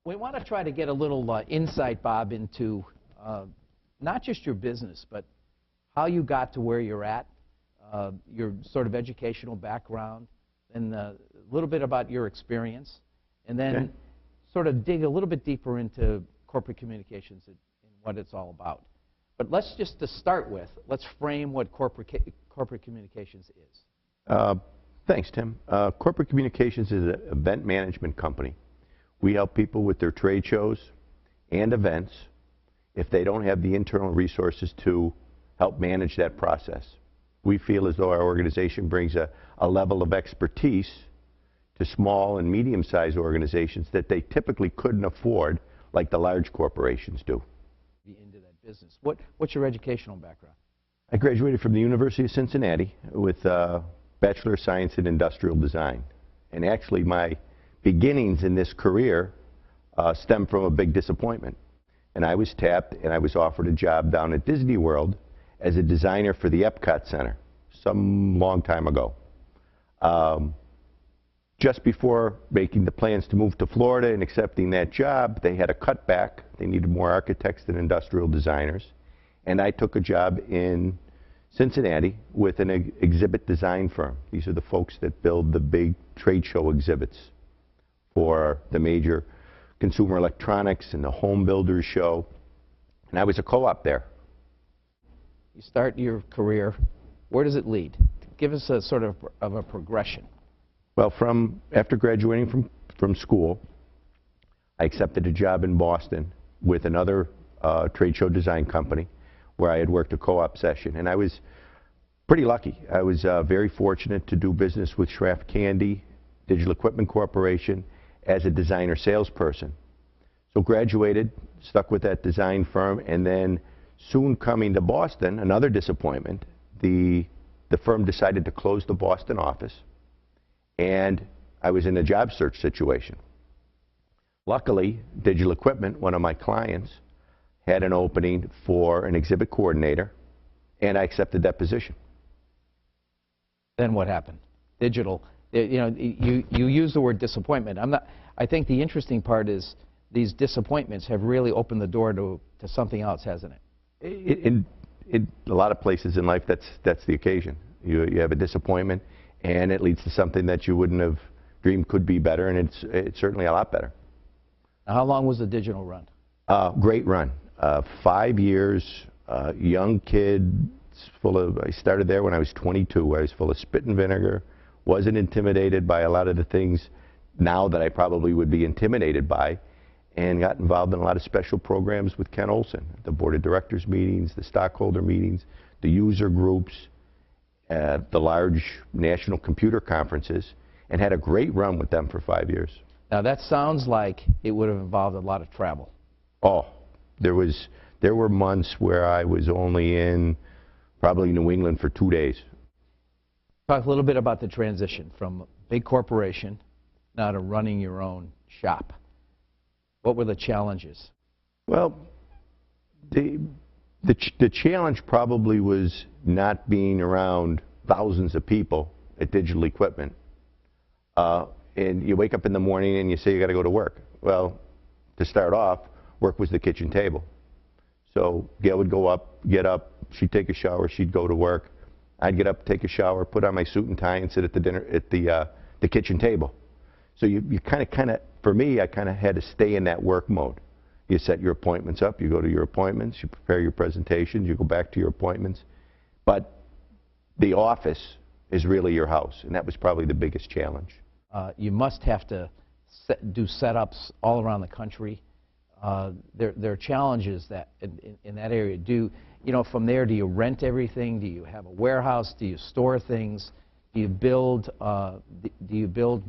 We want to try to get a little insight, Bob, into not just your business, but how you got to where you're at, your sort of educational background, and a little bit about your experience, and then sort of dig a little bit deeper into corporate communications and what it's all about. But let's just, to start with, let's frame what corporate communications is. Thanks, Tim. Corporate communications is an event management company. We help people with their trade shows and events if they don't have the internal resources to help manage that process. We feel as though our organization brings a level of expertise to small and medium-sized organizations that they typically couldn't afford like the large corporations do. Be into that business. What's your educational background? I graduated from the University of Cincinnati with a Bachelor of Science in Industrial Design. And actually my beginnings in this career stemmed from a big disappointment. And I was tapped and I was offered a job down at Disney World as a designer for the Epcot Center some long time ago. Just before making the plans to move to Florida and accepting that job, they had a cutback. They needed more architects than industrial designers. And I took a job in Cincinnati with an exhibit design firm. These are the folks that build the big trade show exhibits for the major consumer electronics and the home builders show. And I was a co-op there. You start your career, where does it lead? Give us a sort of a progression. Well, after graduating from school, I accepted a job in Boston with another trade show design company where I had worked a co-op session. And I was pretty lucky. I was very fortunate to do business with Schraft Candy, Digital Equipment Corporation, as a designer salesperson. So graduated, stuck with that design firm, and then soon coming to Boston, another disappointment, the firm decided to close the Boston office, and I was in a job search situation. Luckily, Digital Equipment, one of my clients, had an opening for an exhibit coordinator, and I accepted that position. Then what happened? Digital, you know, you use the word disappointment. I think the interesting part is these disappointments have really opened the door to something else, hasn't it? In a lot of places in life, that's the occasion. You have a disappointment, and it leads to something that you wouldn't have dreamed could be better, and it's certainly a lot better. Now, how long was the digital run? Great run. 5 years, young kid, I started there when I was 22. I was full of spit and vinegar, wasn't intimidated by a lot of the things now that I probably would be intimidated by, and got involved in a lot of special programs with Ken Olson, the board of directors meetings, the stockholder meetings, the user groups, the large national computer conferences, and had a great run with them for 5 years. Now that sounds like it would have involved a lot of travel. Oh, there were months where I was only in probably New England for 2 days. Talk a little bit about the transition from a big corporation now to running your own shop. What were the challenges? Well, the challenge probably was not being around thousands of people at Digital Equipment. And you wake up in the morning and you say you got to go to work. Well, to start off, work was the kitchen table. So Gail would get up, she'd take a shower, she'd go to work. I'd get up, take a shower, put on my suit and tie, and sit at the kitchen table. So you kind of, for me, I kind of had to stay in that work mode. You set your appointments up, you go to your appointments, you prepare your presentations, you go back to your appointments. But the office is really your house, and that was probably the biggest challenge. You must have to do setups all around the country. There are challenges that in that area. From there, do you rent everything? Do you have a warehouse? Do you store things? Do you build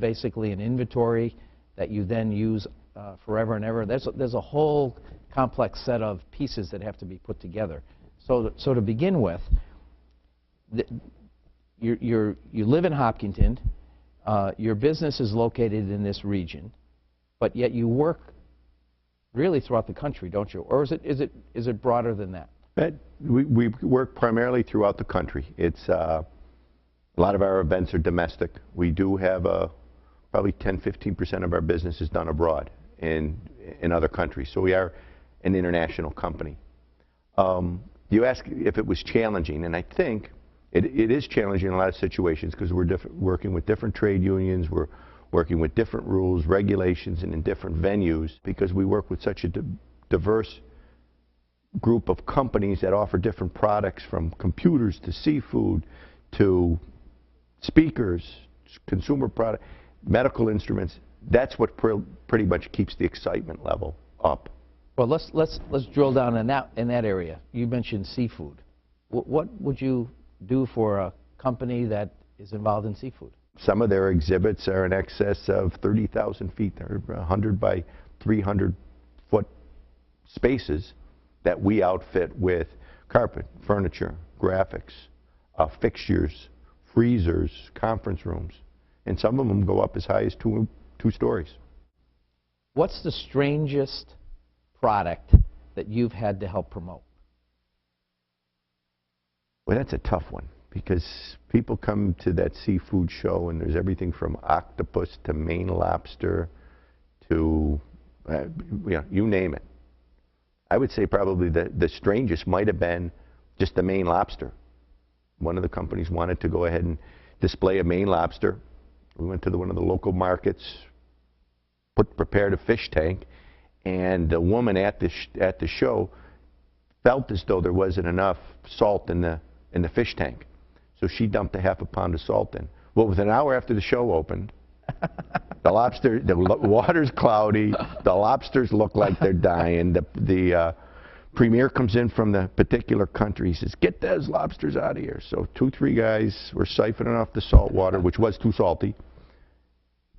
basically an inventory that you then use forever and ever? There's a whole complex set of pieces that have to be put together. So to begin with, you live in Hopkinton. Your business is located in this region, but yet you work really throughout the country, don't you? Or is it broader than that? We work primarily throughout the country. It's a lot of our events are domestic. We do have probably 10–15% of our business is done abroad, and in other countries. So we are an international company. You ask if it was challenging, and I think it is challenging in a lot of situations because we're working with different trade unions, we're working with different rules, regulations, and in different venues because we work with such a diverse group of companies that offer different products from computers to seafood to speakers, consumer product, medical instruments. That's what pretty much keeps the excitement level up. Well, let's drill down in that area. You mentioned seafood. What would you do for a company that is involved in seafood? Some of their exhibits are in excess of 30,000 feet. They're 100 by 300 foot spaces that we outfit with carpet, furniture, graphics, fixtures, freezers, conference rooms, and some of them go up as high as two stories. What's the strangest product that you've had to help promote? Well, that's a tough one because people come to that seafood show and there's everything from octopus to Maine lobster to, you name it. I would say probably the strangest might have been just the Maine lobster. One of the companies wanted to go ahead and display a Maine lobster. We went to one of the local markets, prepared a fish tank, and the woman at the show felt as though there wasn't enough salt in the fish tank. So she dumped a half a pound of salt in. Well, within an hour after the show opened, the water's cloudy, the lobsters look like they're dying. The premier comes in from the particular country. He says, "Get those lobsters out of here." So 2-3 guys were siphoning off the salt water, which was too salty.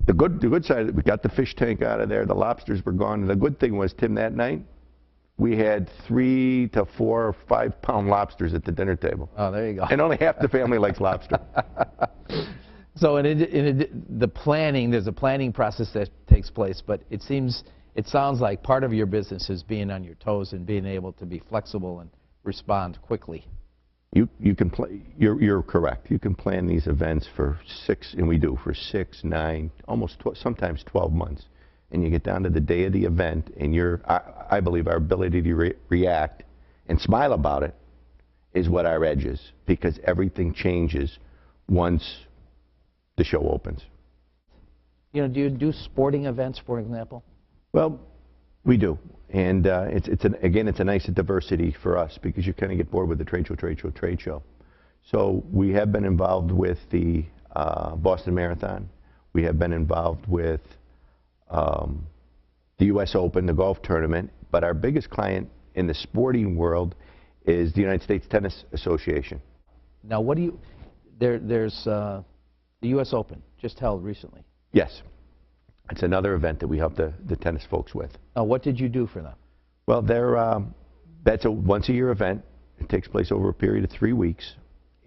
The good side of it, we got the fish tank out of there. The lobsters were gone. And the good thing was, Tim, that night, we had 3 to 4 or 5 pound lobsters at the dinner table. Oh, there you go. And only half the family likes lobster. So the planning, there's a planning process that takes place, but it sounds like part of your business is being on your toes and being able to be flexible and respond quickly. You can you're correct. You can plan these events for 6, and we do, for 6, 9, almost sometimes 12 months. And you get down to the day of the event, and I believe our ability to react and smile about it is what our edge is, because everything changes once the show opens. Do you do sporting events, for example? Well, we do. And again, it's a nice diversity for us because you kind of get bored with the trade show. So we have been involved with the Boston Marathon. We have been involved with the U.S. Open, the golf tournament. But our biggest client in the sporting world is the United States Tennis Association. Now, there's the U.S. Open, just held recently. Yes. It's another event that we help the tennis folks with. Now, what did you do for them? Well, that's a once-a-year event. It takes place over a period of 3 weeks.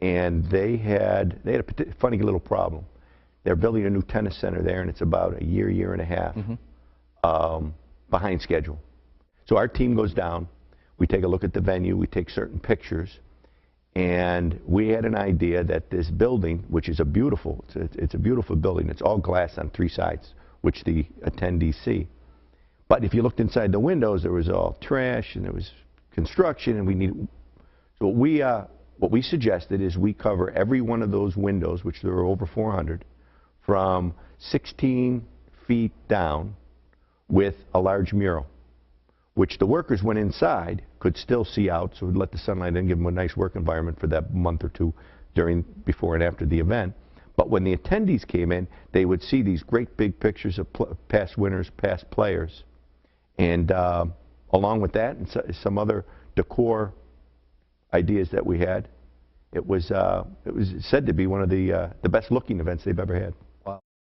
And they had a funny little problem. They're building a new tennis center there, and it's about a year and a half behind schedule. So our team goes down. We take a look at the venue. We take certain pictures. And we had an idea that this building, which is it's a beautiful building. It's all glass on 3 sides, which the attendees see. But if you looked inside the windows, there was all trash and there was construction, and so what we suggested is we cover every one of those windows, which there are over 400, from 16 feet down with a large mural, which the workers went inside could still see out, so we'd let the sunlight in, give them a nice work environment for that month or two before and after the event. But when the attendees came in, they would see these great big pictures of past winners, past players. And along with that and some other decor ideas that we had, it was said to be one of the best looking events they've ever had.